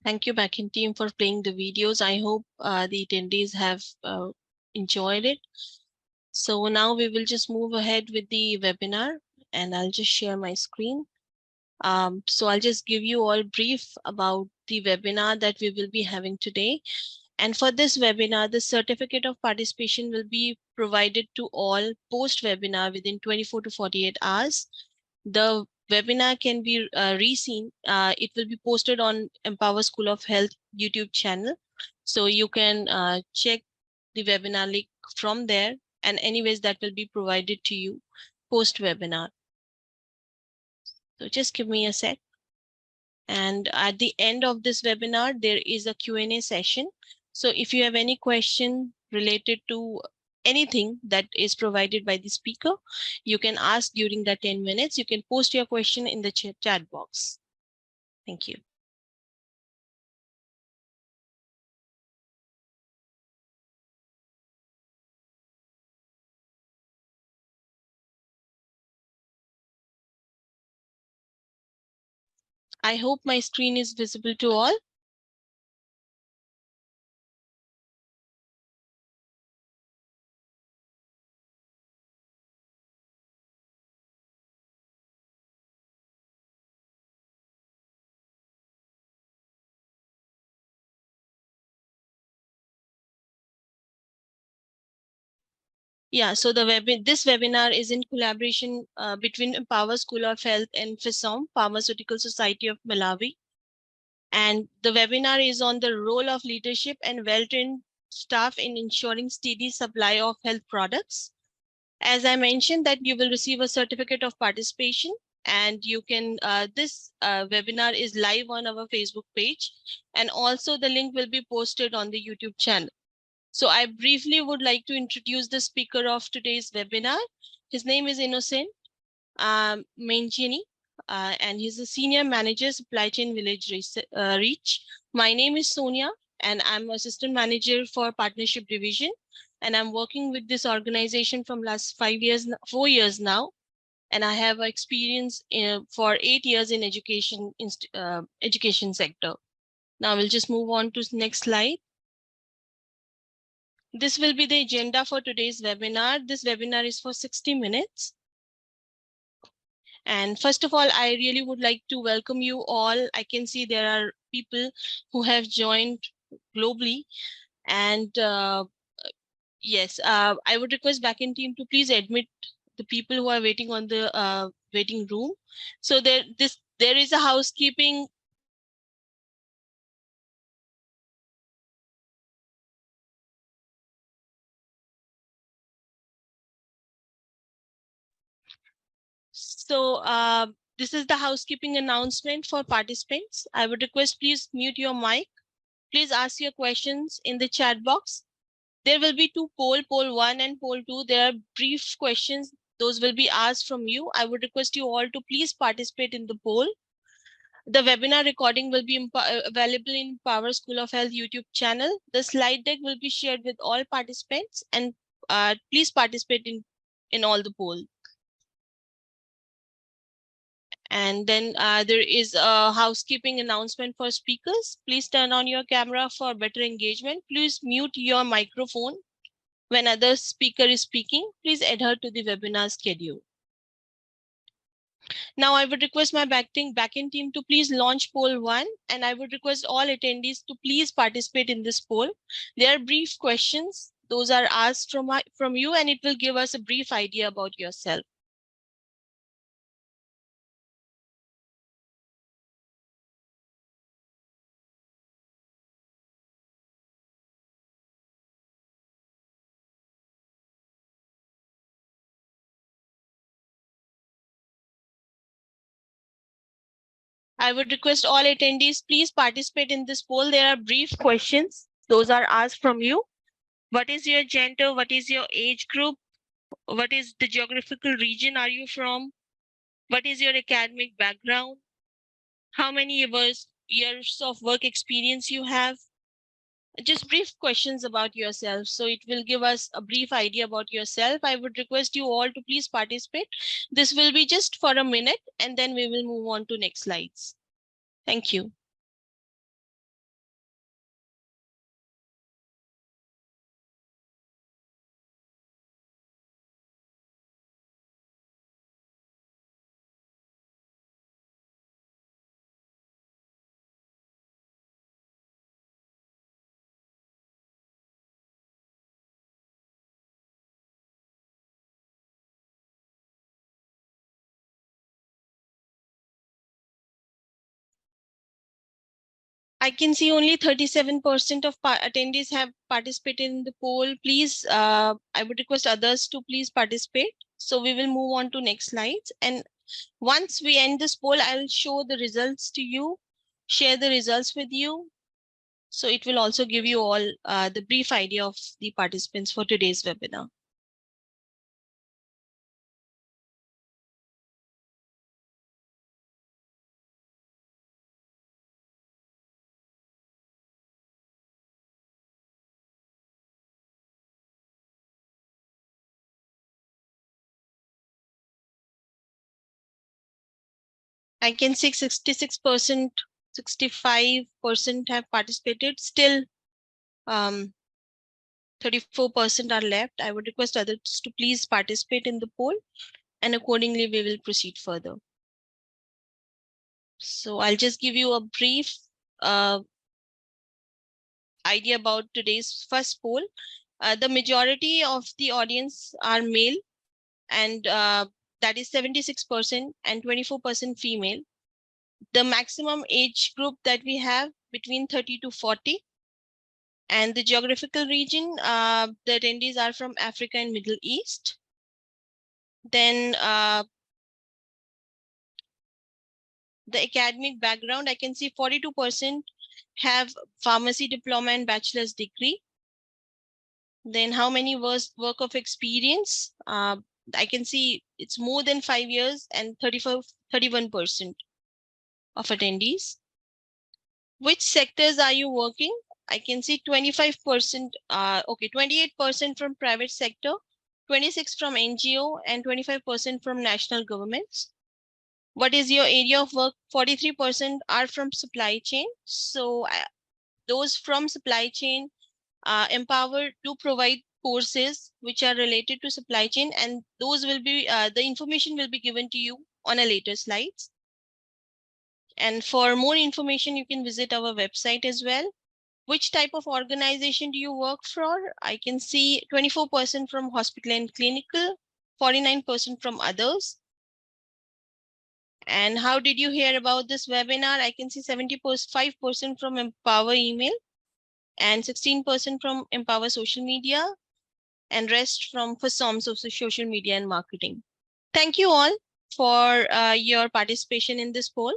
Thank you, backing team, for playing the videos. I hope the attendees have enjoyed it. So now we will just move ahead with the webinar, and I'll just share my screen. So I'll just give you all brief about the webinar that we will be having today. And for this webinar, the certificate of participation will be provided to all post-webinar within 24 to 48 hours. The webinar can be reseen. It will be posted on Empower School of Health YouTube channel. So you can check the webinar link from there. And anyways, that will be provided to you post-webinar. So just give me a sec. And at the end of this webinar, there is a Q&A session. So if you have any question related to anything that is provided by the speaker, you can ask during the 10 minutes. You can post your question in the chat box. Thank you. I hope my screen is visible to all. Yeah, so this webinar is in collaboration between Empower School of Health and PHASOM, Pharmaceutical Society of Malawi. And the webinar is on the role of leadership and well-trained staff in ensuring steady supply of health products. As I mentioned, that you will receive a certificate of participation, and you can, this webinar is live on our Facebook page, and also the link will be posted on the YouTube channel. So I briefly would like to introduce the speaker of today's webinar. His name is Innocent Mancini, and he's a senior manager, supply chain village reach. My name is Sonia, and I'm assistant manager for partnership division. And I'm working with this organization from last 4 years now. And I have experience for 8 years in education sector. Now we'll just move on to the next slide. This will be the agenda for today's webinar. This webinar is for 60 minutes. And first of all, I really would like to welcome you all. I can see there are people who have joined globally. And yes, I would request backend team to please admit the people who are waiting on the waiting room. So there is a housekeeping. So this is the housekeeping announcement for participants. I would request please mute your mic. Please ask your questions in the chat box. There will be two poll 1 and poll 2. There are brief questions. Those will be asked from you. I would request you all to please participate in the poll. The webinar recording will be available in Power School of Health YouTube channel. The slide deck will be shared with all participants, and please participate in all the poll. And then there is a housekeeping announcement for speakers. Please turn on your camera for better engagement. Please mute your microphone. When other speaker is speaking, please adhere to the webinar schedule. Now I would request my backend team to please launch poll 1, and I would request all attendees to please participate in this poll. There are brief questions. Those are asked from you, and it will give us a brief idea about yourself. I would request all attendees, please participate in this poll. There are brief questions. Those are asked from you. What is your gender? What is your age group? What is the geographical region are you from? What is your academic background? How many years of work experience you have? Just brief questions about yourself. So it will give us a brief idea about yourself. I would request you all to please participate. This will be just for a minute, and then we will move on to next slides. Thank you. I can see only 37% of attendees have participated in the poll. Please, I would request others to please participate. So we will move on to next slides. And once we end this poll, I'll show the results to you, share the results with you. So it will also give you all the brief idea of the participants for today's webinar. I can see 66%, 65% have participated. Still, 34% are left. I would request others to please participate in the poll, and accordingly, we will proceed further. So I'll just give you a brief idea about today's first poll. The majority of the audience are male, and that is 76% and 24% female. The maximum age group that we have between 30 to 40. And the geographical region, the attendees are from Africa and Middle East. Then the academic background, I can see 42% have pharmacy diploma and bachelor's degree. Then how many was work of experience? I can see it's more than 5 years and 31% of attendees. Which sectors are you working? I can see 25%, 28% from private sector, 26% from NGO, and 25% from national governments. What is your area of work? 43% are from supply chain. So those from supply chain, Empower to provide courses which are related to supply chain, and those will be, the information will be given to you on a later slides. And for more information, you can visit our website as well. Which type of organization do you work for? I can see 24% from hospital and clinical, 49% from others. And how did you hear about this webinar? I can see 75% from Empower email and 16% from Empower social media and rest from PHASOM, so social media and marketing. Thank you all for your participation in this poll.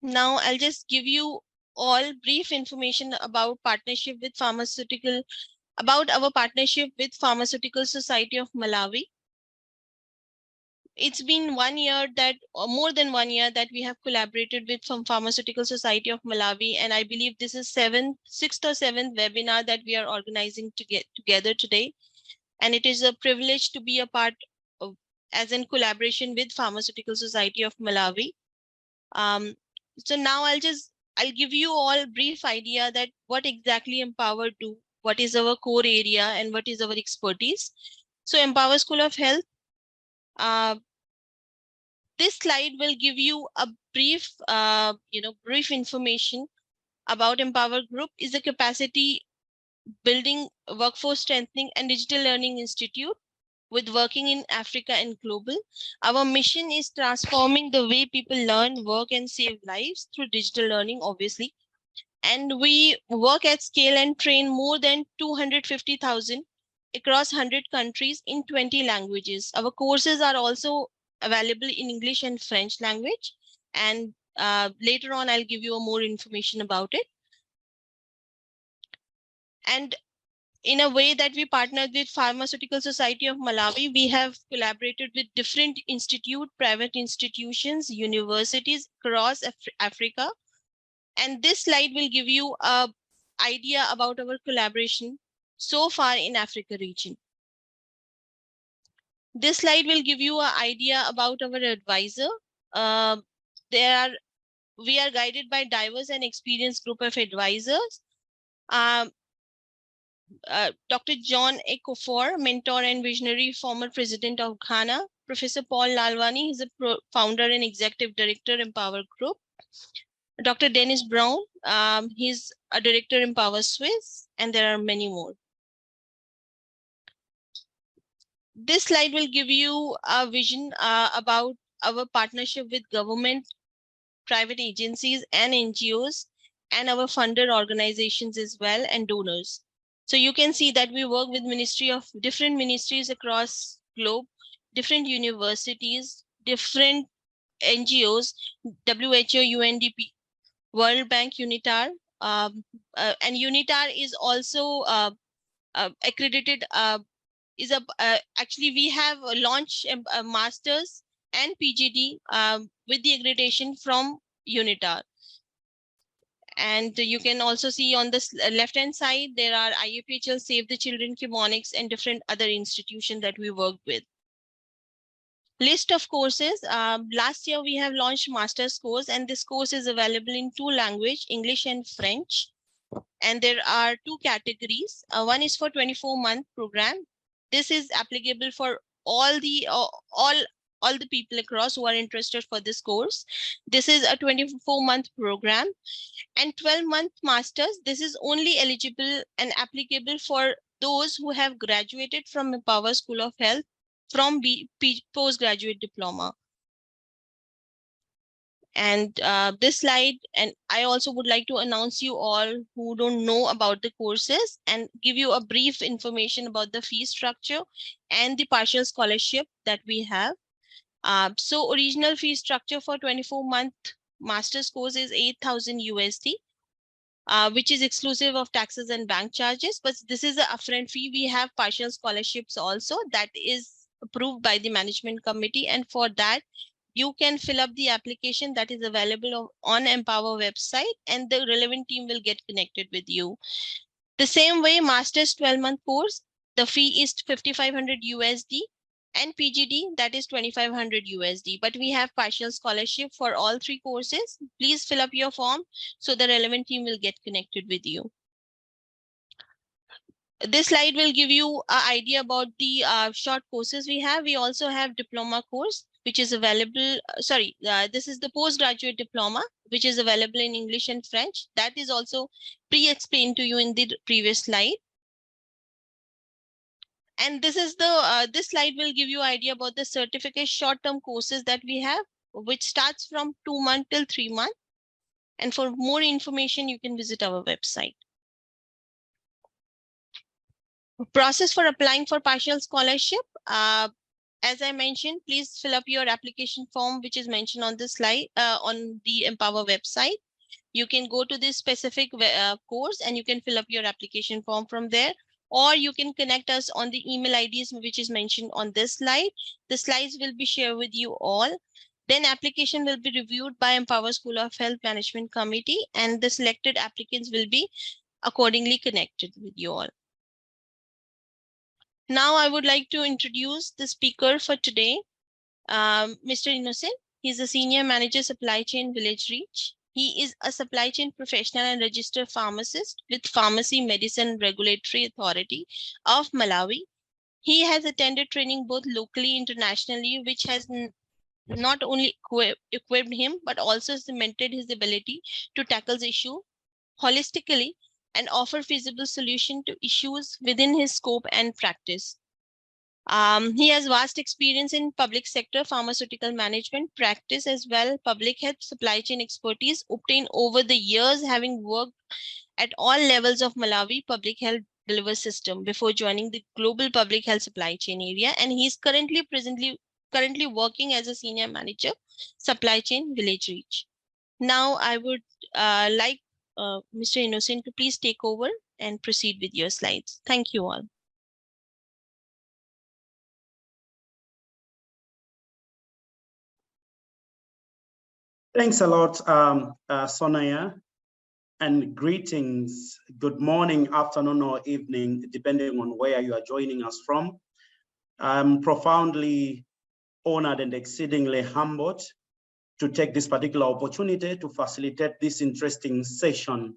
Now I'll just give you all brief information about partnership with about our partnership with Pharmaceutical Society of Malawi. It's been 1 year that, or more than 1 year, that we have collaborated with Pharmaceutical Society of Malawi, and I believe this is sixth or seventh webinar that we are organizing to get together today. And it is a privilege to be a part of, as in collaboration with Pharmaceutical Society of Malawi. So now I'll give you all a brief idea that what exactly Empower do, what is our core area, and what is our expertise. So Empower School of Health, this slide will give you a brief, brief information about Empower Group. Is a capacity building, workforce strengthening, and digital learning institute with working in Africa and global. Our mission is transforming the way people learn, work, and save lives through digital learning, obviously. And we work at scale and train more than 250,000 across 100 countries in 20 languages. Our courses are also available in English and French language. And later on, I'll give you more information about it. And in a way that we partnered with Pharmaceutical Society of Malawi, we have collaborated with different private institutions, universities across Africa. And this slide will give you an idea about our collaboration so far in Africa region. This slide will give you an idea about our advisor. We are guided by diverse and experienced group of advisors. Dr. John Ekofor, mentor and visionary former president of Ghana. Professor Paul Lalwani, he's a founder and executive director, Empower Group. Dr. Dennis Brown, he's a director, Empower Swiss, and there are many more. This slide will give you a vision about our partnership with government, private agencies, and NGOs, and our funder organizations as well, and donors. So you can see that we work with different ministries across globe, different universities, different NGOs, WHO, UNDP, World Bank, UNITAR, and UNITAR is also accredited. Actually, we have launched a master's and PGD with the accreditation from UNITAR. And you can also see on the left hand side, there are IAPHL, Save the Children, Chemonics, and different other institutions that we work with. List of courses. Last year, we have launched master's course, and this course is available in 2 languages, English and French. And there are 2 categories. One is for 24-month program. This is applicable for all the people across who are interested for this course. This is a 24-month program. And 12-month masters, this is only eligible and applicable for those who have graduated from Empower School of Health from postgraduate diploma. And this slide, and I also would like to announce you all who don't know about the courses and give you a brief information about the fee structure and the partial scholarship that we have. So original fee structure for 24-month master's course is 8,000 USD, which is exclusive of taxes and bank charges, but this is an upfront fee. We have partial scholarships also that is approved by the management committee, and for that, you can fill up the application that is available on Empower website, and the relevant team will get connected with you. The same way, master's 12-month course, the fee is 5,500 USD, and PGD, that is 2,500 USD. But we have partial scholarship for all 3 courses. Please fill up your form so the relevant team will get connected with you. This slide will give you an idea about the short courses we have. We also have diploma course, which is available. This is the postgraduate diploma, which is available in English and French. That is also pre-explained to you in the previous slide. And this is the this slide will give you idea about the certificate short-term courses that we have, which starts from 2 months till 3 months. And for more information, you can visit our website. Process for applying for partial scholarship. As I mentioned, please fill up your application form, which is mentioned on this slide on the Empower website. You can go to this specific course and you can fill up your application form from there, or you can connect us on the email IDs, which is mentioned on this slide. The slides will be shared with you all. Then application will be reviewed by Empower School of Health Management Committee, and the selected applicants will be accordingly connected with you all. Now I would like to introduce the speaker for today, Mr. Innocent. He's a Senior Manager Supply Chain Village Reach. He is a supply chain professional and registered pharmacist with Pharmacy Medicine Regulatory Authority of Malawi. He has attended training both locally and internationally, which has not only equipped him, but also cemented his ability to tackle the issue holistically and offer feasible solution to issues within his scope and practice. He has vast experience in public sector pharmaceutical management practice as well, public health supply chain expertise obtained over the years, having worked at all levels of Malawi public health delivery system before joining the global public health supply chain area. And he's currently working as a senior manager, supply chain village reach. Now I would like Mr. Innocent to please take over and proceed with your slides. Thank you all. Thanks a lot, Sonaya, and greetings. Good morning, afternoon, or evening, depending on where you are joining us from. I'm profoundly honored and exceedingly humbled to take this particular opportunity to facilitate this interesting session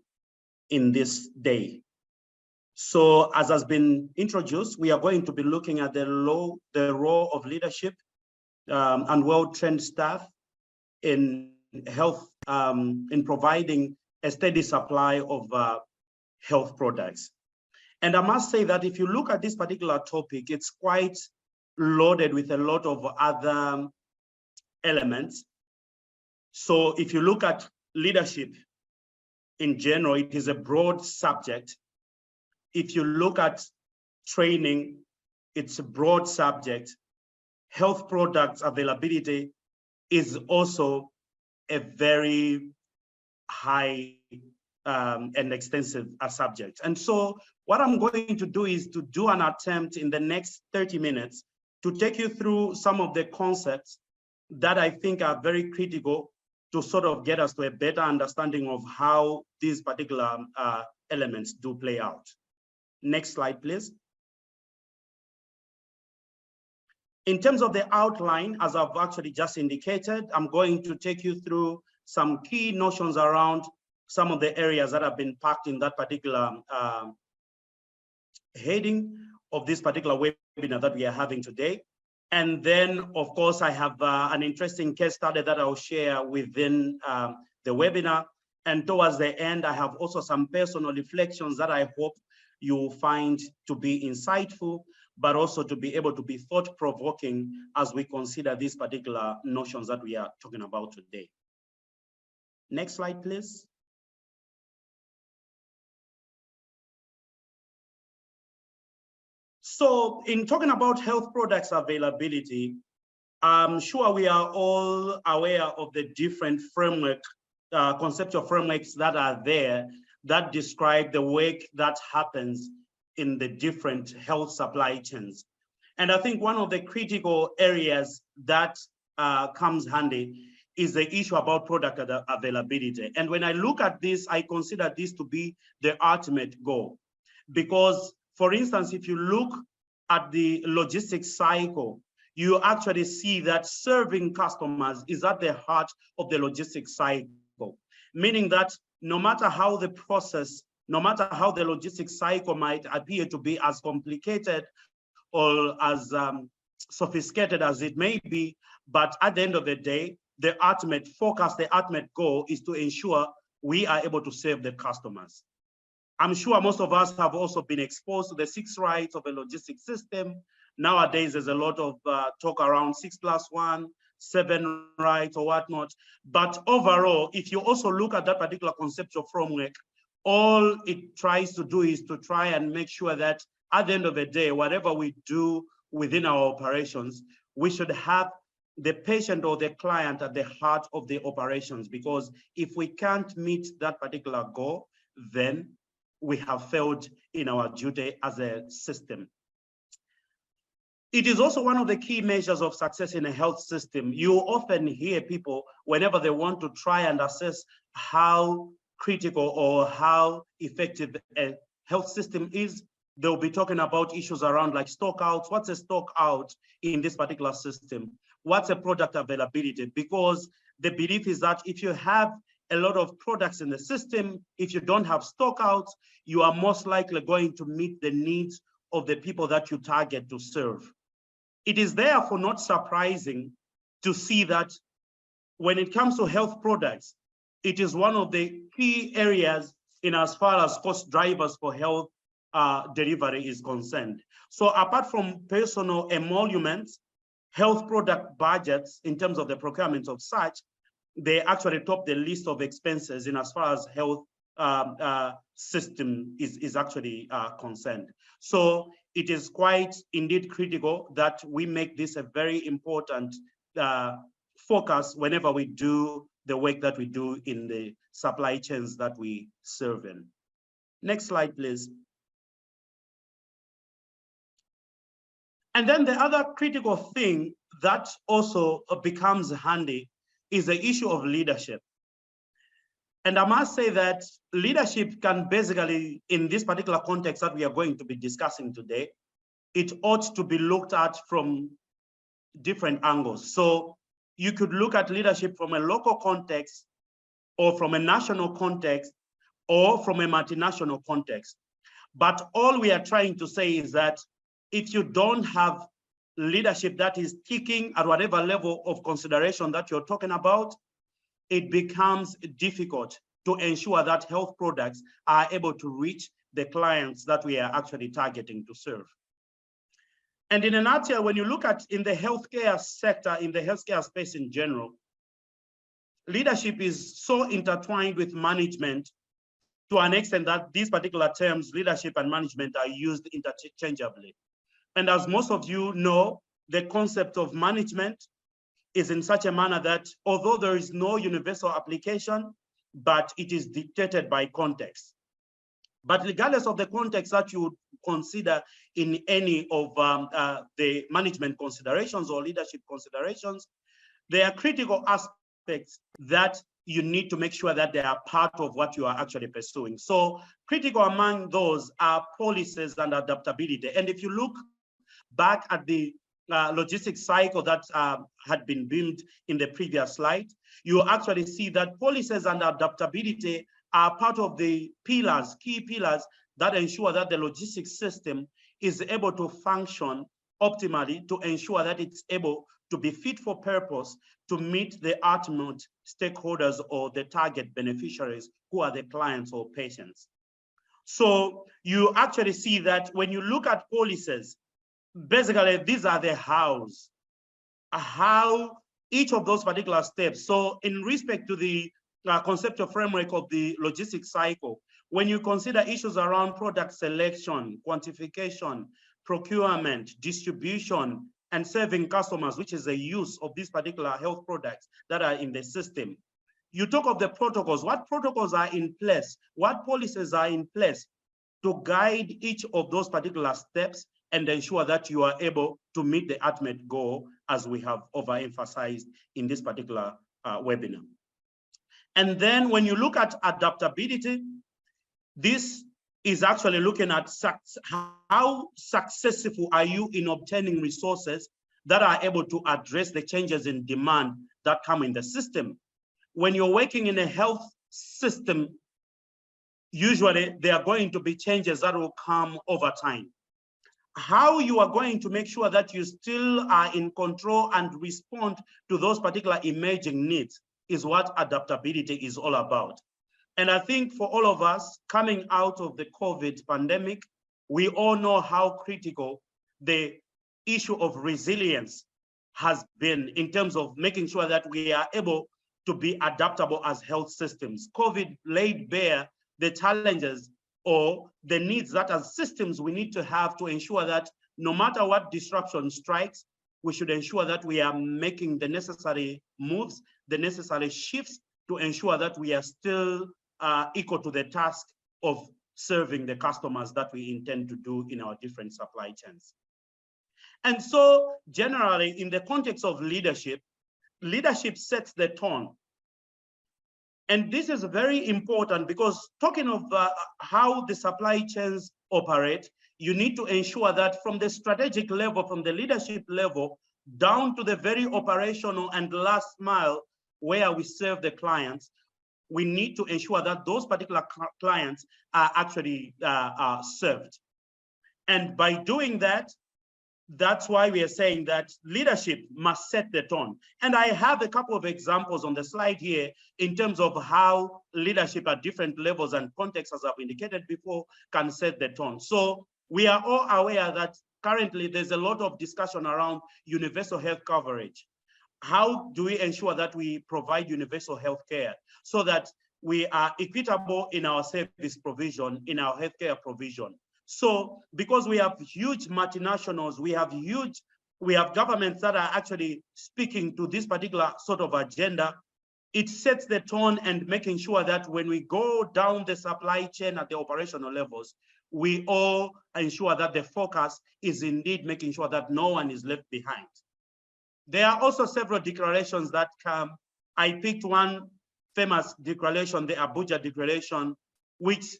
in this day. So as has been introduced, we are going to be looking at the role of leadership and well-trained staff in health, in providing a steady supply of health products. And I must say that if you look at this particular topic, it's quite loaded with a lot of other elements. So if you look at leadership in general, it is a broad subject. If you look at training, it's a broad subject. Health products availability is also a very high and extensive subject. And so what I'm going to do is to do an attempt in the next 30 minutes to take you through some of the concepts that I think are very critical to sort of get us to a better understanding of how these particular elements do play out. Next slide, please. In terms of the outline, as I've actually just indicated, I'm going to take you through some key notions around some of the areas that have been packed in that particular heading of this particular webinar that we are having today. And then, of course, I have an interesting case study that I'll share within the webinar. And towards the end, I have also some personal reflections that I hope you'll find to be insightful, but also to be able to be thought-provoking as we consider these particular notions that we are talking about today. Next slide, please. So in talking about health products availability, I'm sure we are all aware of the different framework, conceptual frameworks that are there that describe the work that happens in the different health supply chains. And I think one of the critical areas that comes handy is the issue about product availability. And when I look at this, I consider this to be the ultimate goal. Because, for instance, if you look at the logistics cycle, you actually see that serving customers is at the heart of the logistics cycle, meaning that no matter how the process, no matter how the logistics cycle might appear to be as complicated or as sophisticated as it may be, but at the end of the day, the ultimate focus, the ultimate goal is to ensure we are able to serve the customers. I'm sure most of us have also been exposed to the 6 rights of a logistics system. Nowadays, there's a lot of talk around 6+1, 7 rights or whatnot. But overall, if you also look at that particular conceptual framework, all it tries to do is to try and make sure that at the end of the day, whatever we do within our operations, we should have the patient or the client at the heart of the operations, because if we can't meet that particular goal, then we have failed in our duty as a system. It is also one of the key measures of success in a health system. You often hear people, whenever they want to try and assess how critical or how effective a health system is, they'll be talking about issues around like stock outs. What's a stock out in this particular system? What's a product availability? Because the belief is that if you have a lot of products in the system, if you don't have stock outs, you are most likely going to meet the needs of the people that you target to serve. It is therefore not surprising to see that when it comes to health products, it is one of the key areas in as far as cost drivers for health delivery is concerned. So apart from personal emoluments, health product budgets in terms of the procurement of such, they actually top the list of expenses in as far as health system is actually concerned. So it is quite indeed critical that we make this a very important focus whenever we do the work that we do in the supply chains that we serve in. Next slide, please. And then the other critical thing that also becomes handy is the issue of leadership. And I must say that leadership can basically, in this particular context that we are going to be discussing today, it ought to be looked at from different angles. So you could look at leadership from a local context, or from a national context, or from a multinational context. But all we are trying to say is that if you don't have leadership that is ticking at whatever level of consideration that you're talking about, it becomes difficult to ensure that health products are able to reach the clients that we are actually targeting to serve. And in a nutshell, when you look at in the healthcare sector, in the healthcare space in general, leadership is so intertwined with management to an extent that these particular terms, leadership and management, are used interchangeably. And as most of you know, the concept of management is in such a manner that although there is no universal application, but it is dictated by context. But regardless of the context that you would consider in any of the management considerations or leadership considerations, there are critical aspects that you need to make sure that they are part of what you are actually pursuing. So critical among those are policies and adaptability. And if you look back at the logistics cycle that had been built in the previous slide, you actually see that policies and adaptability are part of the pillars, key pillars that ensure that the logistics system is able to function optimally to ensure that it's able to be fit for purpose to meet the ultimate stakeholders or the target beneficiaries who are the clients or patients. So you actually see that when you look at policies, basically these are the hows, how each of those particular steps. So in respect to the conceptual framework of the logistics cycle, when you consider issues around product selection, quantification, procurement, distribution, and serving customers, which is the use of these particular health products that are in the system. You talk of the protocols. What protocols are in place? What policies are in place to guide each of those particular steps and ensure that you are able to meet the ultimate goal, as we have overemphasized in this particular webinar. And then when you look at adaptability, this is actually looking at how successful are you in obtaining resources that are able to address the changes in demand that come in the system. When you're working in a health system, usually there are going to be changes that will come over time. How you are going to make sure that you still are in control and respond to those particular emerging needs is what adaptability is all about. And I think for all of us coming out of the COVID pandemic, we all know how critical the issue of resilience has been in terms of making sure that we are able to be adaptable as health systems. COVID laid bare the challenges or the needs that as systems we need to have to ensure that no matter what disruption strikes, we should ensure that we are making the necessary moves, the necessary shifts to ensure that we are still equal to the task of serving the customers that we intend to do in our different supply chains. And so generally in the context of leadership, leadership sets the tone. And this is very important because talking of how the supply chains operate, you need to ensure that from the strategic level, from the leadership level, down to the very operational and last mile where we serve the clients, we need to ensure that those particular clients are actually served. And by doing that, that's why we are saying that leadership must set the tone. And I have a couple of examples on the slide here in terms of how leadership at different levels and contexts, as I've indicated before, can set the tone. So we are all aware that currently there's a lot of discussion around universal health coverage. How do we ensure that we provide universal health care so that we are equitable in our service provision, in our healthcare provision? So because we have huge multinationals, we have governments that are actually speaking to this particular sort of agenda, it sets the tone and making sure that when we go down the supply chain at the operational levels, we all ensure that the focus is indeed making sure that no one is left behind. There are also several declarations that come. I picked one famous declaration, the Abuja Declaration, which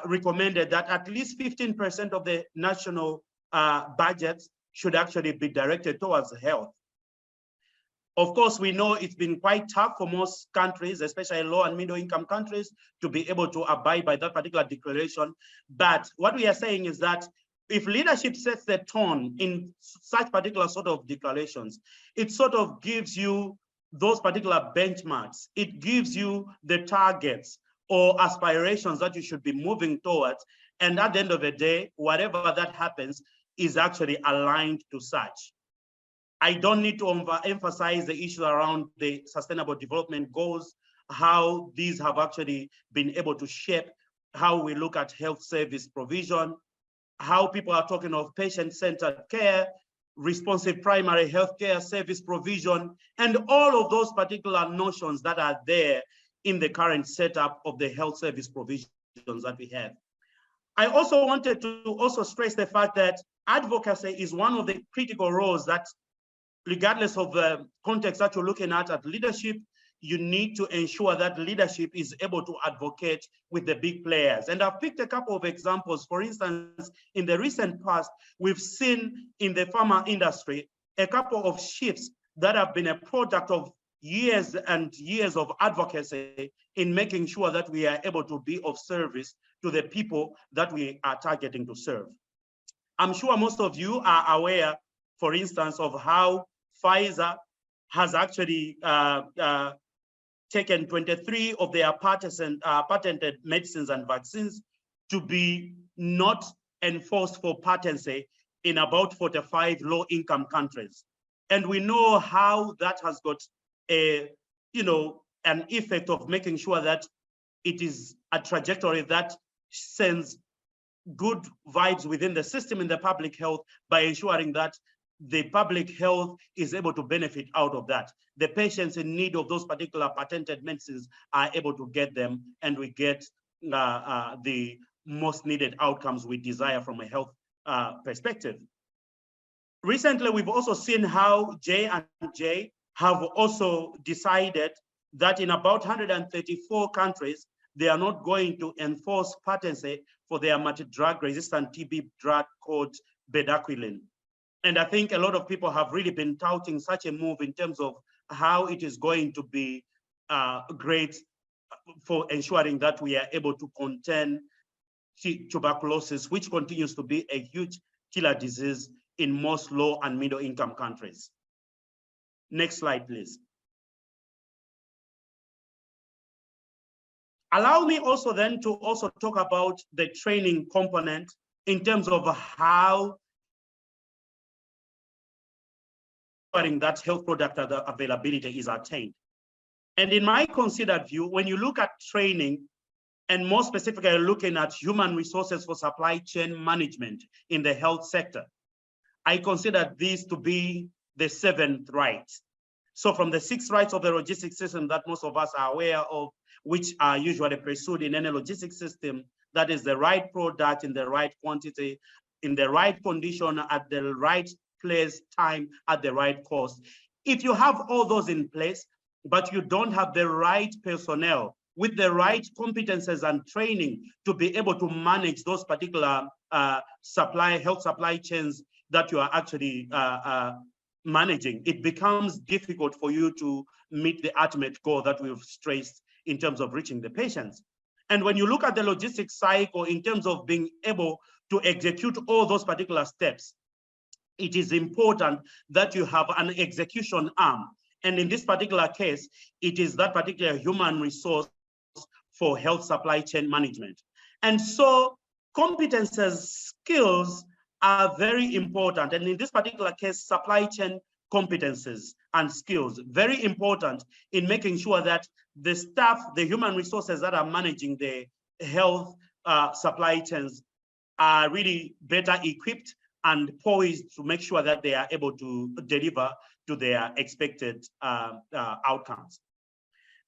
recommended that at least 15% of the national budgets should actually be directed towards health. Of course, we know it's been quite tough for most countries, especially low and middle income countries, to be able to abide by that particular declaration. But what we are saying is that if leadership sets the tone in such particular sort of declarations, it sort of gives you those particular benchmarks. It gives you the targets or aspirations that you should be moving towards. And at the end of the day, whatever that happens is actually aligned to such. I don't need to emphasize the issue around the Sustainable Development Goals, how these have actually been able to shape how we look at health service provision, how people are talking of patient-centered care, responsive primary healthcare service provision, and all of those particular notions that are there in the current setup of the health service provisions that we have. I also wanted to also stress the fact that advocacy is one of the critical roles that, regardless of the context that you're looking at leadership, you need to ensure that leadership is able to advocate with the big players. And I've picked a couple of examples. For instance, in the recent past, we've seen in the pharma industry a couple of shifts that have been a product of years and years of advocacy in making sure that we are able to be of service to the people that we are targeting to serve. I'm sure most of you are aware, for instance, of how Pfizer has actually taken 23 of their patented medicines and vaccines to be not enforced for patency in about 45 low-income countries. And we know how that has got a, an effect of making sure that it is a trajectory that sends good vibes within the system in the public health by ensuring that the public health is able to benefit out of that. The patients in need of those particular patented medicines are able to get them, and we get the most needed outcomes we desire from a health perspective. Recently, we've also seen how J&J have also decided that in about 134 countries, they are not going to enforce patency for their multi-drug resistant TB drug called bedaquiline. And I think a lot of people have really been touting such a move in terms of how it is going to be great for ensuring that we are able to contain tuberculosis, which continues to be a huge killer disease in most low and middle income countries. Next slide, please. Allow me also then to also talk about the training component in terms of how that health product availability is attained. And in my considered view, when you look at training, and more specifically looking at human resources for supply chain management in the health sector, I consider these to be the 7th right. So from the 6 rights of the logistics system that most of us are aware of, which are usually pursued in any logistics system, that is the right product in the right quantity, in the right condition, at the right place, time, at the right cost. If you have all those in place, but you don't have the right personnel with the right competences and training to be able to manage those particular health supply chains that you are actually managing, it becomes difficult for you to meet the ultimate goal that we've stressed in terms of reaching the patients. And when you look at the logistics cycle in terms of being able to execute all those particular steps, it is important that you have an execution arm. And in this particular case, it is that particular human resource for health supply chain management. And so competences, skills are very important. And in this particular case, supply chain competences and skills, very important in making sure that the staff, the human resources that are managing the health supply chains are really better equipped and poised to make sure that they are able to deliver to their expected outcomes.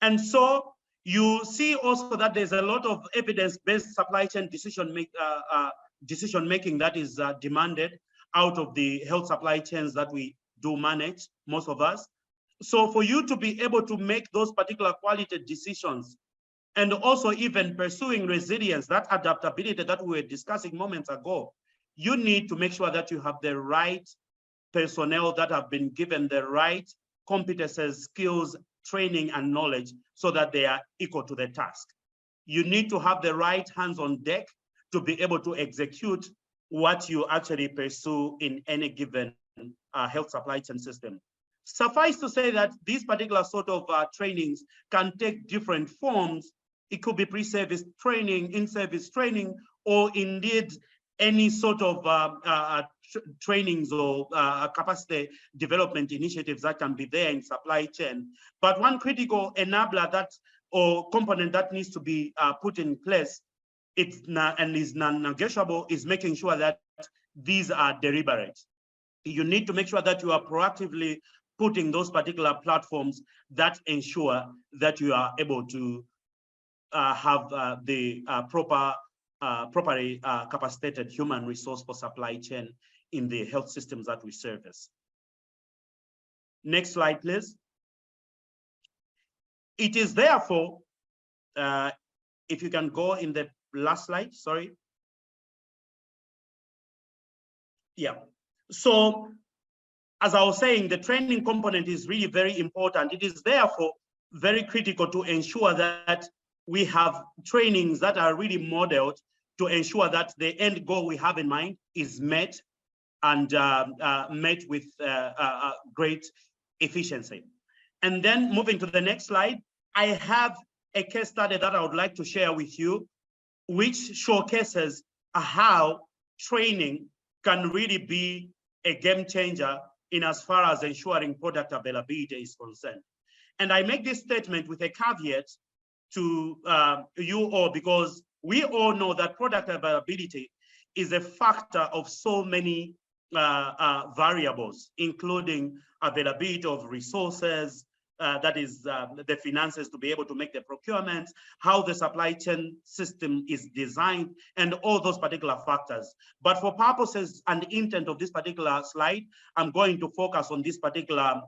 And so you see also that there's a lot of evidence-based supply chain decision making that is demanded out of the health supply chains that we do manage, most of us. So for you to be able to make those particular quality decisions, and also even pursuing resilience, that adaptability that we were discussing moments ago, you need to make sure that you have the right personnel that have been given the right competences, skills, training, and knowledge so that they are equal to the task. You need to have the right hands on deck to be able to execute what you actually pursue in any given health supply chain system. Suffice to say that these particular sort of trainings can take different forms. It could be pre-service training, in-service training, or indeed any sort of trainings or capacity development initiatives that can be there in supply chain. But one critical enabler that or component that needs to be put in place and is non-negotiable is making sure that these are deliberate. You need to make sure that you are proactively putting those particular platforms that ensure that you are able to have the properly capacitated human resource for supply chain in the health systems that we service. Next slide, please. It is therefore, if you can go in the last slide, sorry. Yeah, so as I was saying, the training component is really very important. It is therefore very critical to ensure that we have trainings that are really modeled to ensure that the end goal we have in mind is met and met with great efficiency. And then moving to the next slide, I have a case study that I would like to share with you, which showcases how training can really be a game changer in as far as ensuring product availability is concerned. And I make this statement with a caveat to you all, because we all know that product availability is a factor of so many variables, including availability of resources, that is the finances to be able to make the procurement, how the supply chain system is designed, and all those particular factors. But for purposes and intent of this particular slide, I'm going to focus on this particular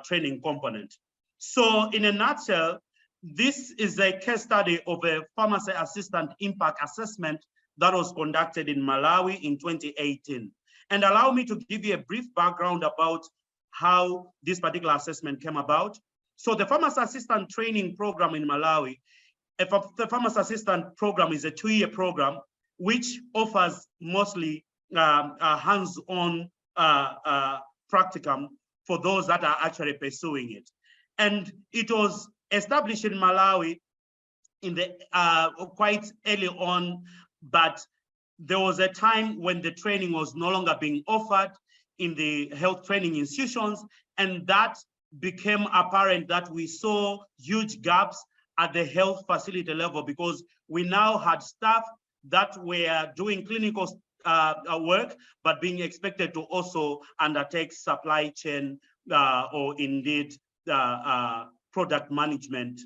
training component. So in a nutshell, this is a case study of a pharmacy assistant impact assessment that was conducted in Malawi in 2018. And allow me to give you a brief background about how this particular assessment came about. So the pharmacy assistant training program in Malawi, the pharmacy assistant program is a 2-year program which offers mostly hands-on practicum for those that are actually pursuing it. And it was established in Malawi in the quite early on, but there was a time when the training was no longer being offered in the health training institutions, and that became apparent that we saw huge gaps at the health facility level, because we now had staff that were doing clinical work, but being expected to also undertake supply chain or indeed product management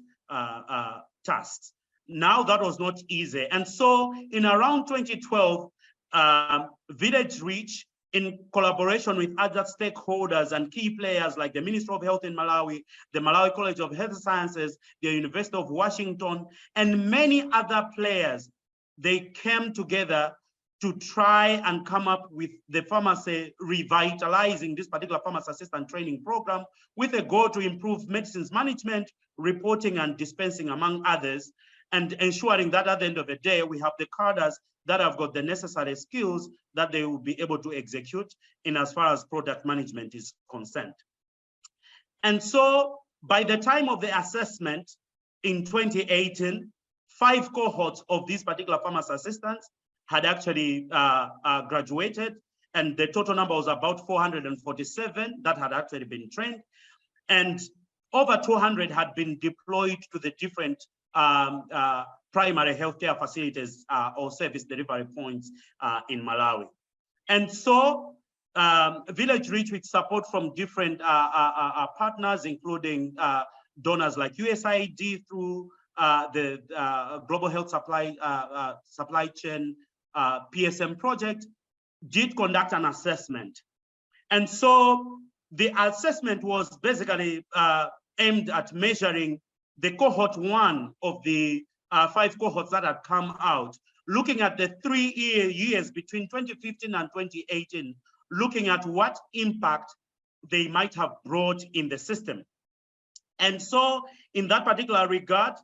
tasks. Now that was not easy. And so in around 2012, Village Reach, in collaboration with other stakeholders and key players like the Ministry of Health in Malawi, the Malawi College of Health Sciences, the University of Washington, and many other players, they came together to try and come up with the pharmacy, revitalizing this particular pharmacy assistant training program with a goal to improve medicines management, reporting, and dispensing, among others, and ensuring that at the end of the day, we have the cadres that have got the necessary skills that they will be able to execute in as far as product management is concerned. And so by the time of the assessment in 2018, 5 cohorts of these particular pharmacy assistants had actually graduated, and the total number was about 447 that had actually been trained, and over 200 had been deployed to the different primary healthcare facilities or service delivery points in Malawi. And so Village Reach, with support from different partners, including donors like USAID through the Global Health Supply Chain PSM project, did conduct an assessment. And so the assessment was basically aimed at measuring the cohort 1 of the 5 cohorts that had come out, looking at the 3 years between 2015 and 2018, looking at what impact they might have brought in the system. And so in that particular regard,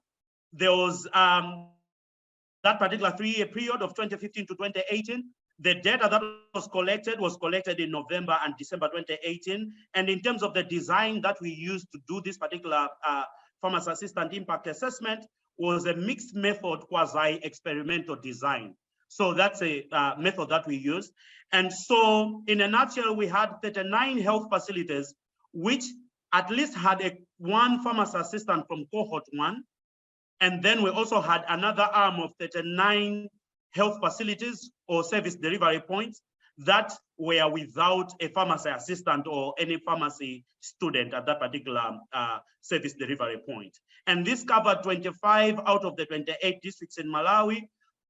there was that particular 3-year period of 2015 to 2018. The data that was collected in November and December 2018. And in terms of the design that we used to do this particular pharmacy assistant impact assessment was a mixed method quasi-experimental design. So that's a method that we used. And so in a nutshell, we had 39 health facilities, which at least had one pharmacy assistant from cohort 1. And then we also had another arm of 39 health facilities or service delivery points that were without a pharmacy assistant or any pharmacy student at that particular service delivery point. And this covered 25 out of the 28 districts in Malawi.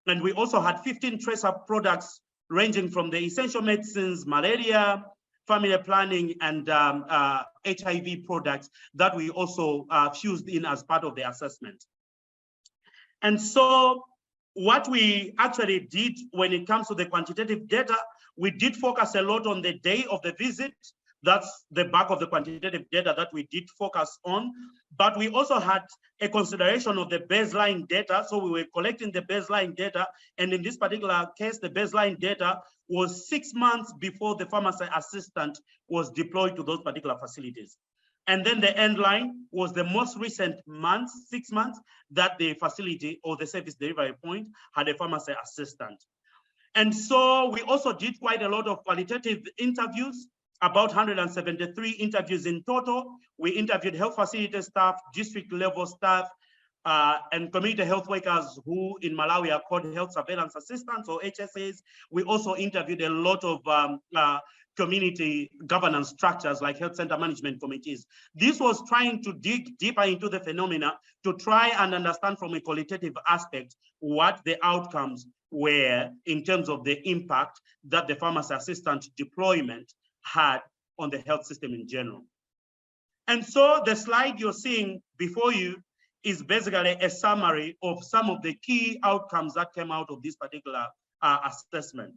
And we also had 15 tracer products ranging from the essential medicines, malaria, family planning, and HIV products that we also fused in as part of the assessment. And so what we actually did when it comes to the quantitative data, we did focus a lot on the day of the visit. That's the bulk of the quantitative data that we did focus on. But we also had a consideration of the baseline data. So we were collecting the baseline data. And in this particular case, the baseline data was 6 months before the pharmacy assistant was deployed to those particular facilities. And then the end line was the most recent months, 6 months, that the facility or the service delivery point had a pharmacy assistant. And so we also did quite a lot of qualitative interviews, about 173 interviews in total. We interviewed health facility staff, district level staff, and community health workers who in Malawi are called health surveillance assistants or HSAs. We also interviewed a lot of community governance structures like health center management committees. This was trying to dig deeper into the phenomena to try and understand from a qualitative aspect what the outcomes were in terms of the impact that the pharmacy assistant deployment had on the health system in general. And so the slide you're seeing before you is basically a summary of some of the key outcomes that came out of this particular assessment.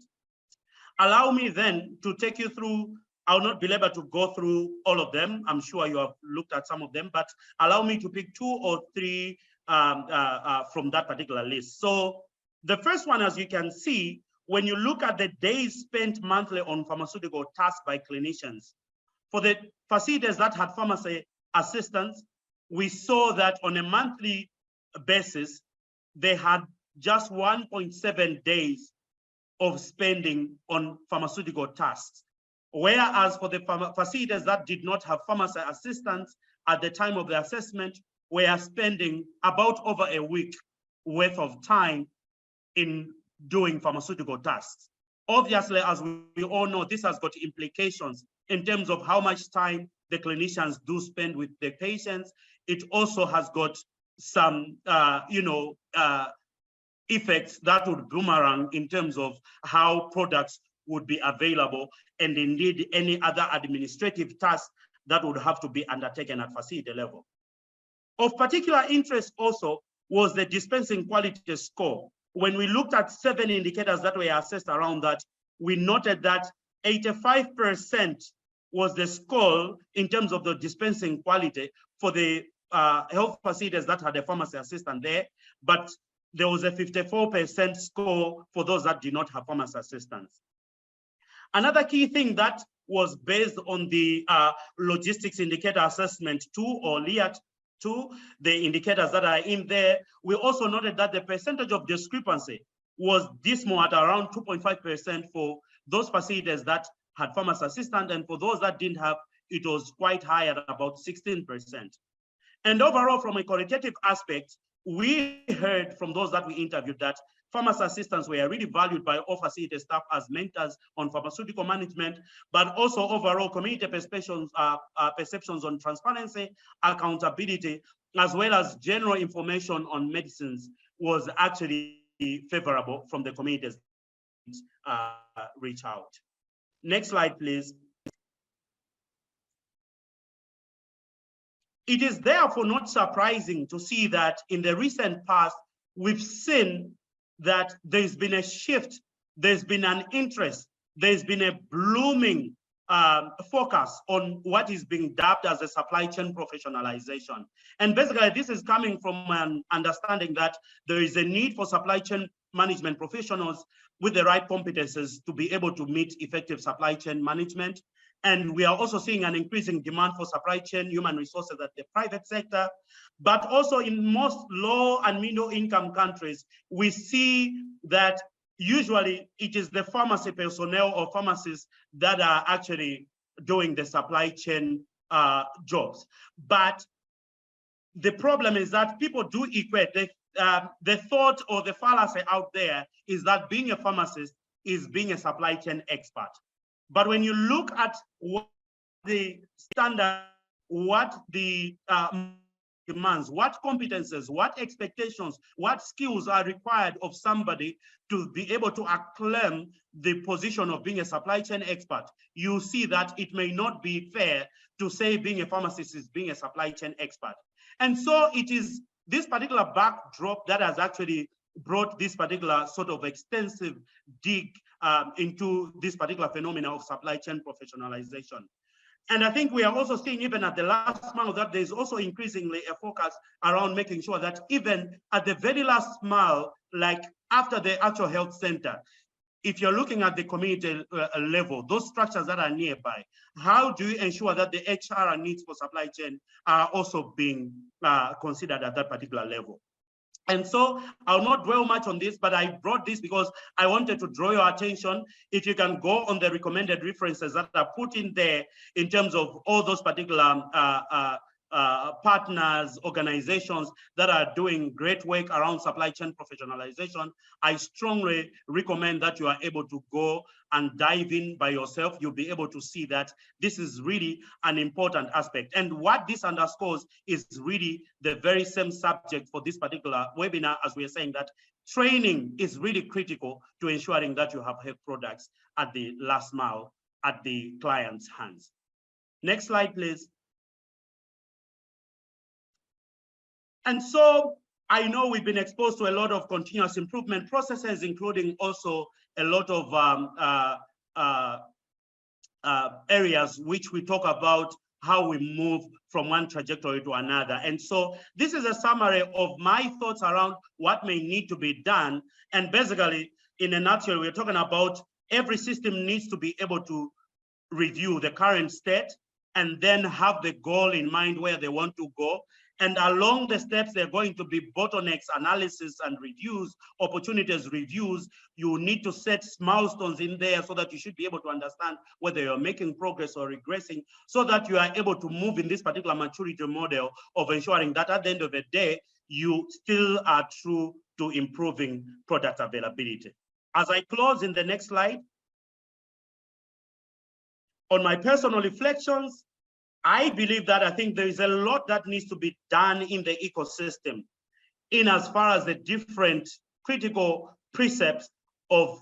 Allow me then to take you through, I'll not be able to go through all of them. I'm sure you have looked at some of them, but allow me to pick 2 or 3 from that particular list. So the first one, as you can see, when you look at the days spent monthly on pharmaceutical tasks by clinicians, for the facilities that had pharmacy assistants, we saw that on a monthly basis, they had just 1.7 days of spending on pharmaceutical tasks. Whereas for the facilities that did not have pharmacy assistants at the time of the assessment, we are spending about over a week worth of time in doing pharmaceutical tasks. Obviously, as we all know, this has got implications in terms of how much time the clinicians do spend with the patients. It also has got some, effects that would boomerang in terms of how products would be available and indeed any other administrative tasks that would have to be undertaken at facility level. Of particular interest also was the dispensing quality score. When we looked at 7 indicators that were assessed around that, we noted that 85% was the score in terms of the dispensing quality for the health facilities that had a pharmacy assistant there, but there was a 54% score for those that did not have pharmacy assistants. Another key thing that was based on the logistics indicator assessment 2 or LIAT 2, the indicators that are in there, we also noted that the percentage of discrepancy was dismal at around 2.5% for those facilities that had pharmacy assistant, and for those that didn't have, it was quite high at about 16%. And overall, from a qualitative aspect, we heard from those that we interviewed that pharmacy assistants were really valued by all facility staff as mentors on pharmaceutical management, but also overall community perceptions on transparency, accountability, as well as general information on medicines was actually favorable from the communities reach out. Next slide, please. It is therefore not surprising to see that in the recent past, we've seen that there's been a shift, there's been an interest, there's been a blooming focus on what is being dubbed as a supply chain professionalization. And basically, this is coming from an understanding that there is a need for supply chain management professionals with the right competences to be able to meet effective supply chain management. And we are also seeing an increasing demand for supply chain human resources at the private sector, but also in most low and middle income countries, we see that usually it is the pharmacy personnel or pharmacists that are actually doing the supply chain jobs. But the problem is that people do equate the thought or the fallacy out there is that being a pharmacist is being a supply chain expert. But when you look at what the standard, what the demands, what competences, what expectations, what skills are required of somebody to be able to acclaim the position of being a supply chain expert, you see that it may not be fair to say being a pharmacist is being a supply chain expert. And so it is this particular backdrop that has actually brought this particular sort of extensive dig into this particular phenomena of supply chain professionalization. And I think we are also seeing even at the last mile that there's also increasingly a focus around making sure that even at the very last mile, like after the actual health center, if you're looking at the community level, those structures that are nearby, how do you ensure that the HR needs for supply chain are also being considered at that particular level? And so I'll not dwell much on this, but I brought this because I wanted to draw your attention. If you can go on the recommended references that are put in there in terms of all those particular partners, organizations that are doing great work around supply chain professionalization, I strongly recommend that you are able to go and dive in by yourself. You'll be able to see that this is really an important aspect. And what this underscores is really the very same subject for this particular webinar, as we are saying that training is really critical to ensuring that you have health products at the last mile at the client's hands. Next slide, please. And so I know we've been exposed to a lot of continuous improvement processes, including also a lot of areas which we talk about how we move from one trajectory to another. And so this is a summary of my thoughts around what may need to be done. And basically, in a nutshell, we're talking about every system needs to be able to review the current state and then have the goal in mind where they want to go. And along the steps, there are going to be bottlenecks, analysis and reviews, opportunities reviews. You need to set milestones in there so that you should be able to understand whether you're making progress or regressing, so that you are able to move in this particular maturity model of ensuring that at the end of the day, you still are true to improving product availability. As I close in the next slide, on my personal reflections, I believe that I think there is a lot that needs to be done in the ecosystem in as far as the different critical precepts of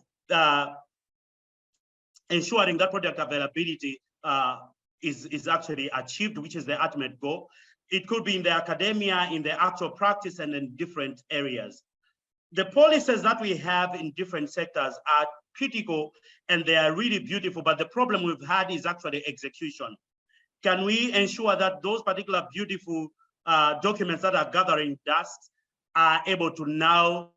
ensuring that product availability is actually achieved, which is the ultimate goal. It could be in the academia, in the actual practice, and in different areas. The policies that we have in different sectors are critical and they are really beautiful, but the problem we've had is actually execution. Can we ensure that those particular beautiful documents that are gathering dust are able to now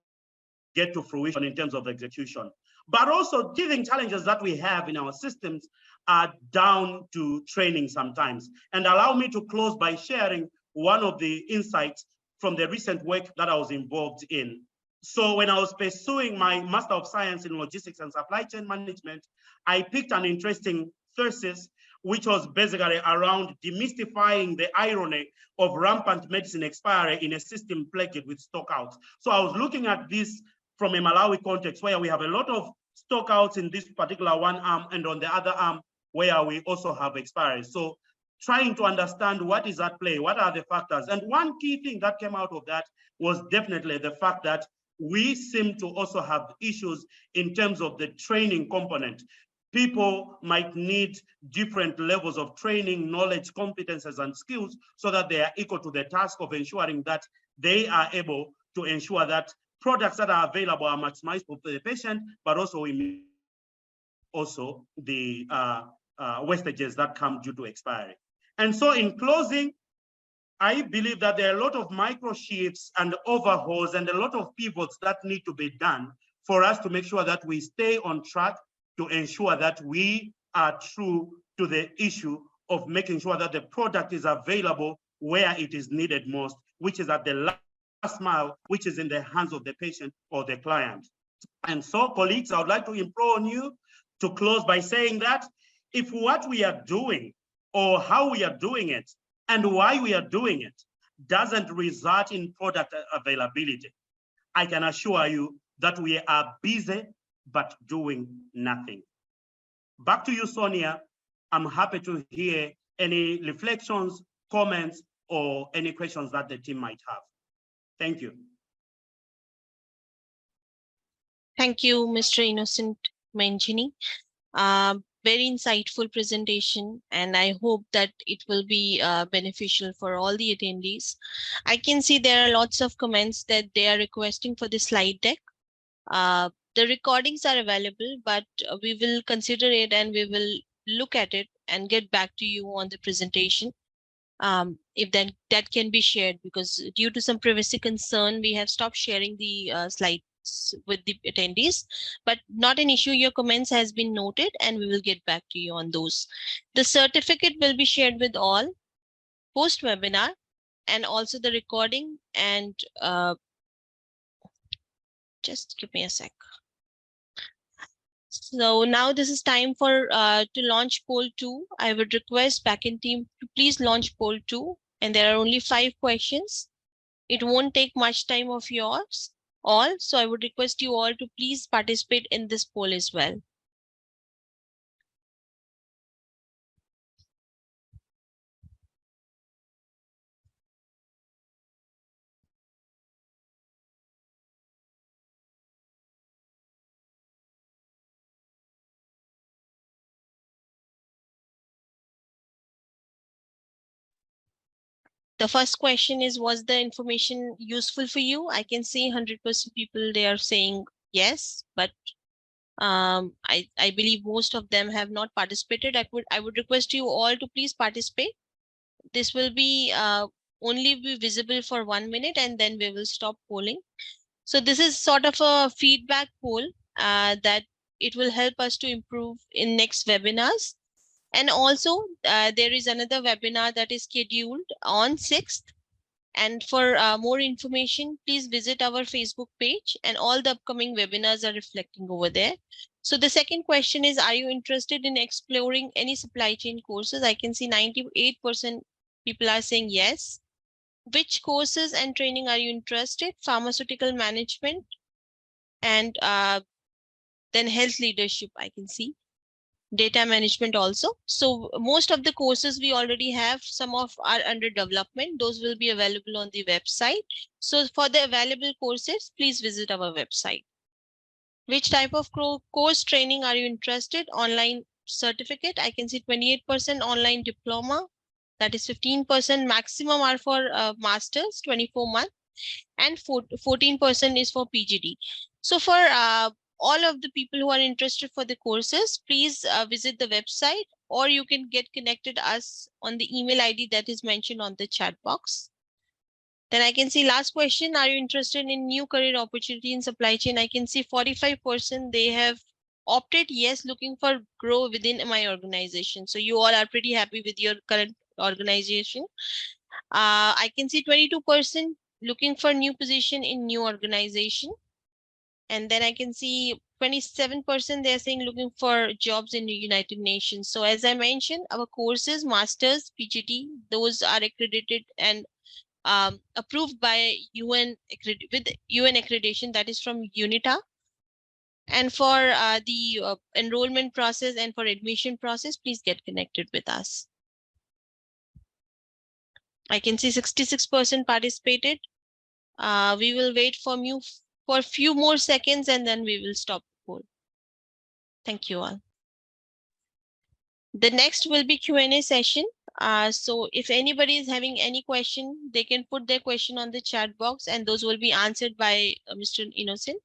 get to fruition in terms of execution? But also, giving challenges that we have in our systems are down to training sometimes. And allow me to close by sharing one of the insights from the recent work that I was involved in. So when I was pursuing my Master of Science in Logistics and Supply Chain Management, I picked an interesting thesis which was basically around demystifying the irony of rampant medicine expiry in a system plagued with stockouts. So I was looking at this from a Malawi context where we have a lot of stockouts in this particular one arm, and on the other arm where we also have expiry. So trying to understand what is at play, what are the factors. And one key thing that came out of that was definitely the fact that we seem to also have issues in terms of the training component. People might need different levels of training, knowledge, competences, and skills so that they are equal to the task of ensuring that they are able to ensure that products that are available are maximized for the patient, but also the wastages that come due to expiry. And so in closing, I believe that there are a lot of microshifts and overhauls and a lot of pivots that need to be done for us to make sure that we stay on track to ensure that we are true to the issue of making sure that the product is available where it is needed most, which is at the last mile, which is in the hands of the patient or the client. And so, colleagues, I would like to implore on you to close by saying that if what we are doing or how we are doing it and why we are doing it doesn't result in product availability, I can assure you that we are busy but doing nothing. Back to you, Sonia. I'm happy to hear any reflections, comments, or any questions that the team might have. Thank you. Thank you, Mr. Innocent Menchini. Very insightful presentation, and I hope that it will be beneficial for all the attendees. I can see there are lots of comments that they are requesting for the slide deck. The recordings are available, but we will consider it and we will look at it and get back to you on the presentation. If then that can be shared, because due to some privacy concern, we have stopped sharing the slides with the attendees, but not an issue. Your comments has been noted and we will get back to you on those. The certificate will be shared with all post webinar, and also the recording. And just give me a sec. So now this is time for to launch poll 2. I would request backend team to please launch poll 2, and there are only 5 questions. It won't take much time of yours all, so I would request you all to please participate in this poll as well. The first question is, was the information useful for you? I can see 100% people, they are saying yes, but I believe most of them have not participated. I would request you all to please participate. This will be only be visible for 1 minute, and then we will stop polling. So this is sort of a feedback poll that it will help us to improve in next webinars. And also there is another webinar that is scheduled on 6th. And for more information, please visit our Facebook page, and all the upcoming webinars are reflecting over there. So the second question is, are you interested in exploring any supply chain courses? I can see 98% people are saying yes. Which courses and training are you interested? Pharmaceutical management, and then health leadership, I can see. Data management also. So most of the courses we already have, some of are under development. Those will be available on the website. So for the available courses, please visit our website. Which type of course training are you interested? Online certificate, I can see 28% online diploma, that is 15%. Maximum are for masters, 24 months, and 14% is for PGD. So for all of the people who are interested for the courses, please visit the website, or you can get connected us on the email ID that is mentioned on the chat box. Then I can see last question, are you interested in new career opportunity in supply chain? I can see 45% they have opted yes, looking for grow within my organization. So you all are pretty happy with your current organization. I can see 22% looking for new position in new organization. And then I can see 27% they're saying looking for jobs in the United Nations. So as I mentioned, our courses, masters, PGT, those are accredited and approved by UN with UN accreditation, that is from UNITA. And for the enrollment process and for admission process, please get connected with us. I can see 66% participated. We will wait for a few more seconds, and then we will stop the poll. Thank you all. The next will be Q&A session. So if anybody is having any question, they can put their question on the chat box, and those will be answered by Mr. Innocent.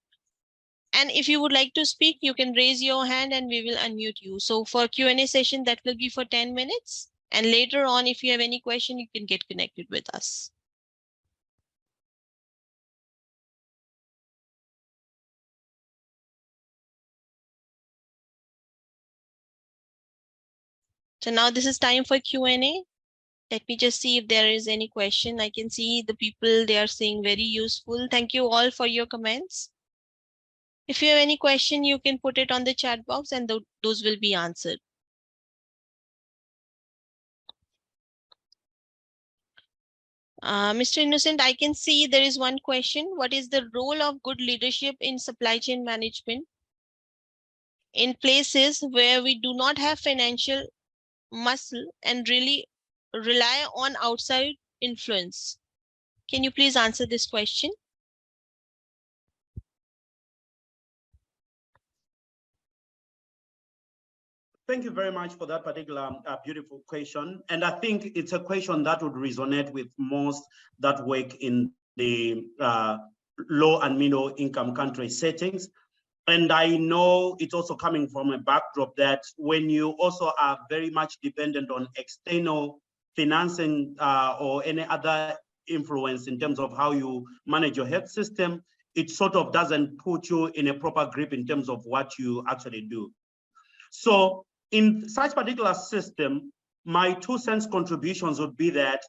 And if you would like to speak, you can raise your hand and we will unmute you. So for Q&A session, that will be for 10 minutes. And later on, if you have any question, you can get connected with us. So now this is time for Q&A. Let me just see if there is any question. I can see the people, they are saying very useful. Thank you all for your comments. If you have any question, you can put it on the chat box and those will be answered. Mr. Innocent, I can see there is one question. What is the role of good leadership in supply chain management in places where we do not have financial muscle and really rely on outside influence? Can you please answer this question? Thank you very much for that particular beautiful question. And I think it's a question that would resonate with most that work in the low and middle income country settings. And I know it's also coming from a backdrop that when you also are very much dependent on external financing or any other influence in terms of how you manage your health system, it sort of doesn't put you in a proper grip in terms of what you actually do. So in such particular system, my 2 cents contributions would be that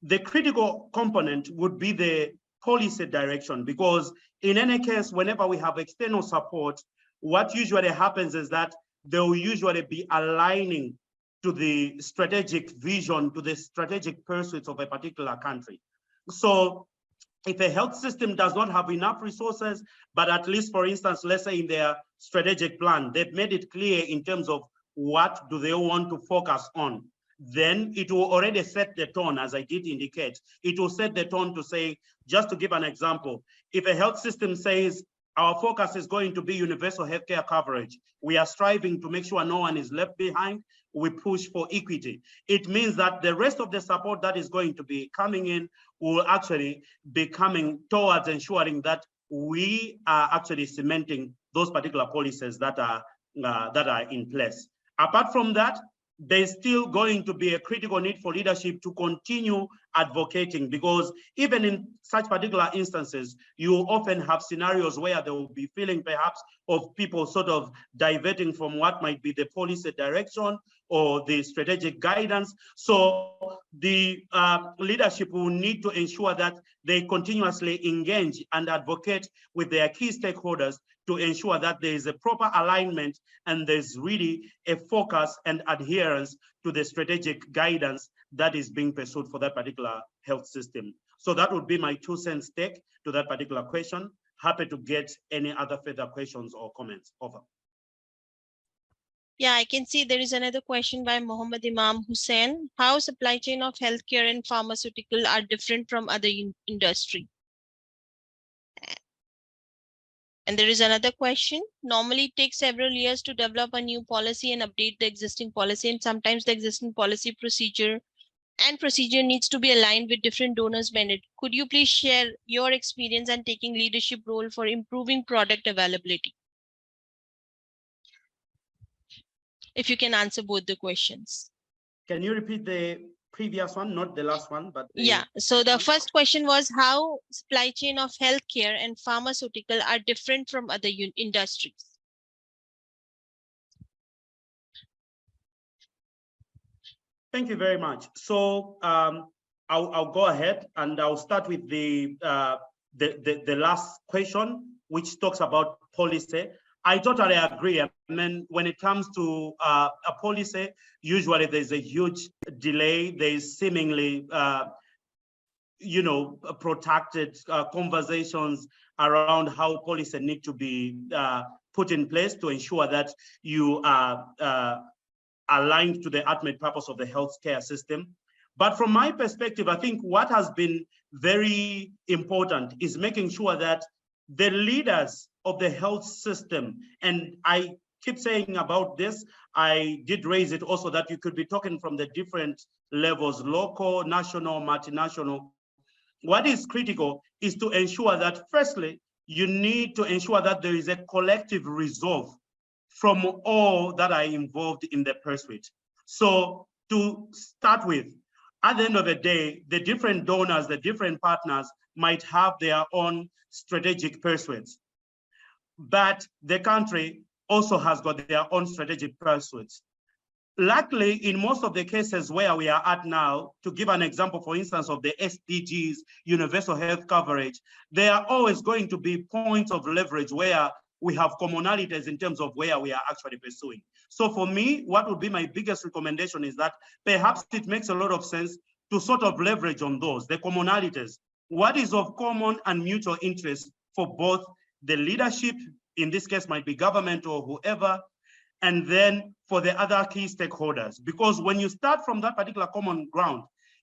the critical component would be the policy direction, because in any case, whenever we have external support, what usually happens is that they will usually be aligning to the strategic vision, to the strategic pursuits of a particular country. So if a health system does not have enough resources, but at least, for instance, let's say in their strategic plan, they've made it clear in terms of what do they want to focus on, then it will already set the tone, as I did indicate. It will set the tone to say, just to give an example, if a health system says, our focus is going to be universal healthcare coverage, we are striving to make sure no one is left behind, we push for equity. It means that the rest of the support that is going to be coming in will actually be coming towards ensuring that we are actually cementing those particular policies that are in place. Apart from that, there's still going to be a critical need for leadership to continue advocating, because even in such particular instances, you often have scenarios where there will be feeling perhaps of people sort of diverting from what might be the policy direction or the strategic guidance. So the leadership will need to ensure that they continuously engage and advocate with their key stakeholders to ensure that there is a proper alignment and there's really a focus and adherence to the strategic guidance that is being pursued for that particular health system. So that would be my 2 cents take to that particular question. Happy to get any other further questions or comments. Over. Yeah, I can see there is another question by Mohammed Imam Hussain. How supply chain of healthcare and pharmaceutical are different from other industry? And there is another question. Normally it takes several years to develop a new policy and update the existing policy, and sometimes the existing policy procedure needs to be aligned with different donors' mandate. Could you please share your experience and taking leadership role for improving product availability? If you can answer both the questions. Can you repeat the previous one, not the last one, but yeah. So the first question was how supply chain of healthcare and pharmaceutical are different from other industries. Thank you very much. So I'll go ahead and I'll start with the last question, which talks about policy. I totally agree. I mean, when it comes to a policy, usually there's a huge delay. There's seemingly, protracted conversations around how policy need to be put in place to ensure that you are aligned to the ultimate purpose of the healthcare system. But from my perspective, I think what has been very important is making sure that the leaders of the health system, and I keep saying about this, I did raise it also that you could be talking from the different levels, local, national, multinational. What is critical is to ensure that firstly, you need to ensure that there is a collective resolve from all that are involved in the pursuit. So to start with, at the end of the day, the different donors, the different partners might have their own strategic pursuits, but the country also has got their own strategic pursuits. Luckily, in most of the cases where we are at now, to give an example, for instance, of the SDGs, universal health coverage, there are always going to be points of leverage where we have commonalities in terms of where we are actually pursuing. So for me, what would be my biggest recommendation is that perhaps it makes a lot of sense to sort of leverage on those, the commonalities. What is of common and mutual interest for both the leadership, in this case might be government or whoever, and then for the other key stakeholders. Because when you start from that particular common ground,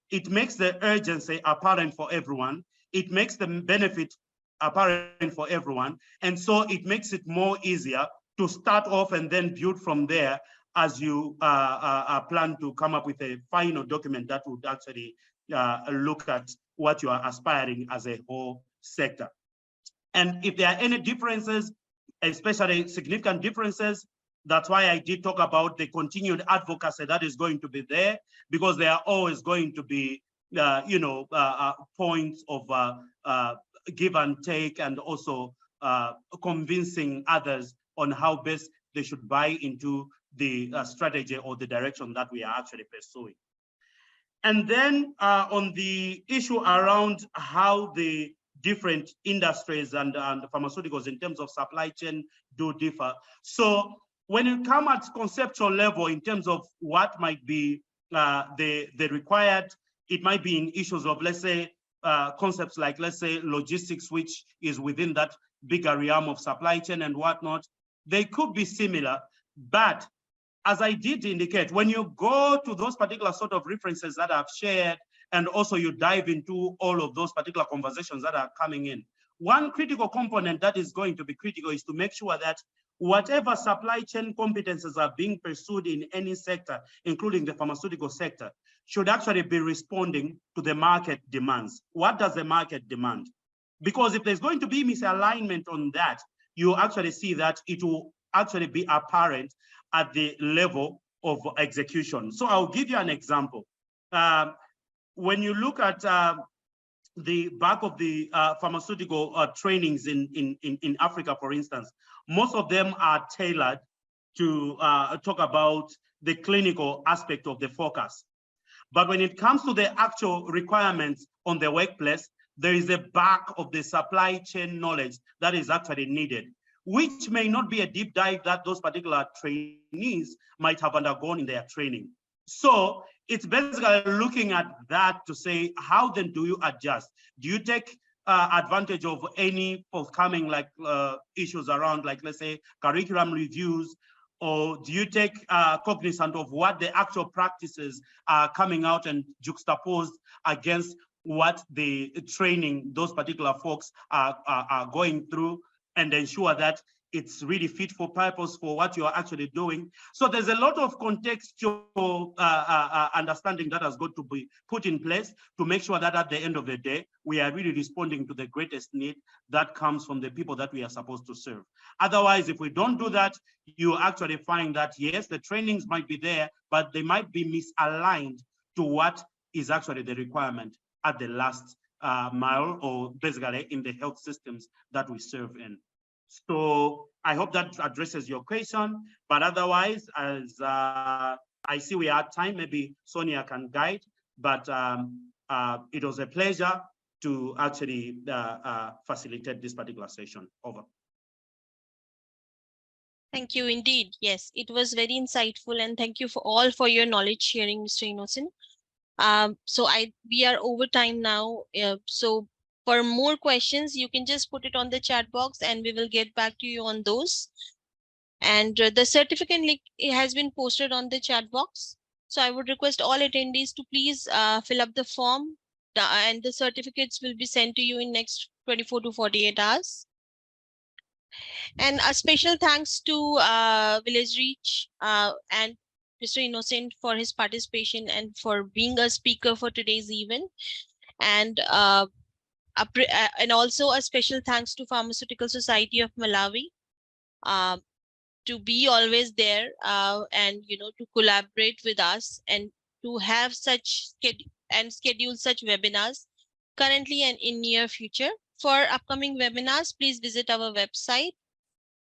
it makes the urgency apparent for everyone. It makes the benefit apparent for everyone. And so it makes it more easier to start off and then build from there as you plan to come up with a final document that would actually look at what you are aspiring as a whole sector. And if there are any differences, especially significant differences, that's why I did talk about the continued advocacy that is going to be there, because there are always going to be, points of give and take, and also convincing others on how best they should buy into the strategy or the direction that we are actually pursuing. And then on the issue around how the different industries and pharmaceuticals in terms of supply chain do differ. So when you come at conceptual level in terms of what might be the required, it might be in issues of, let's say, concepts like, let's say, logistics, which is within that bigger realm of supply chain and whatnot. They could be similar, but as I did indicate, when you go to those particular sort of references that I've shared, and also you dive into all of those particular conversations that are coming in, one critical component that is going to be critical is to make sure that whatever supply chain competences are being pursued in any sector, including the pharmaceutical sector, should actually be responding to the market demands. What does the market demand? Because if there's going to be misalignment on that, you actually see that it will actually be apparent at the level of execution. So I'll give you an example. When you look at the back of the pharmaceutical trainings in Africa, for instance, most of them are tailored to talk about the clinical aspect of the focus. But when it comes to the actual requirements on the workplace, there is a back of the supply chain knowledge that is actually needed, which may not be a deep dive that those particular trainees might have undergone in their training. So it's basically looking at that to say, how then do you adjust? Do you take advantage of any forthcoming issues around, like, let's say, curriculum reviews, or do you take cognizance of what the actual practices are coming out and juxtaposed against what the training those particular folks are going through, and ensure that it's really fit for purpose for what you are actually doing? So there's a lot of contextual understanding that has got to be put in place to make sure that at the end of the day, we are really responding to the greatest need that comes from the people that we are supposed to serve. Otherwise, if we don't do that, you actually find that, yes, the trainings might be there, but they might be misaligned to what is actually the requirement at the last mile, or basically in the health systems that we serve in. So I hope that addresses your question, but otherwise, as I see we are at time, maybe Sonia can guide, but it was a pleasure to actually facilitate this particular session. Over. Thank you indeed. Yes, it was very insightful, and thank you for your knowledge sharing, Mr. Innocent. So we are over time now. So for more questions, you can just put it on the chat box and we will get back to you on those. And the certificate link has been posted on the chat box. So I would request all attendees to please fill up the form, and the certificates will be sent to you in next 24 to 48 hours. And a special thanks to Village Reach and Mr. Innocent for his participation and for being a speaker for today's event. And And also a special thanks to Pharmaceutical Society of Malawi to be always there and to collaborate with us and to have such schedule such webinars currently and in near future. For upcoming webinars, please visit our website.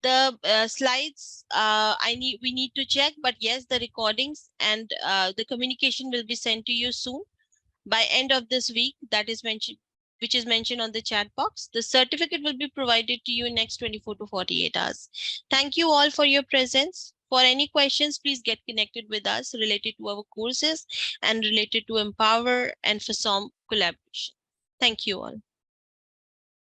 The slides we need to check, but yes, the recordings and the communication will be sent to you soon by end of this week, that is mentioned, which is mentioned on the chat box. The certificate will be provided to you in next 24 to 48 hours. Thank you all for your presence. For any questions, please get connected with us related to our courses and related to Empower and PHASOM collaboration. Thank you all.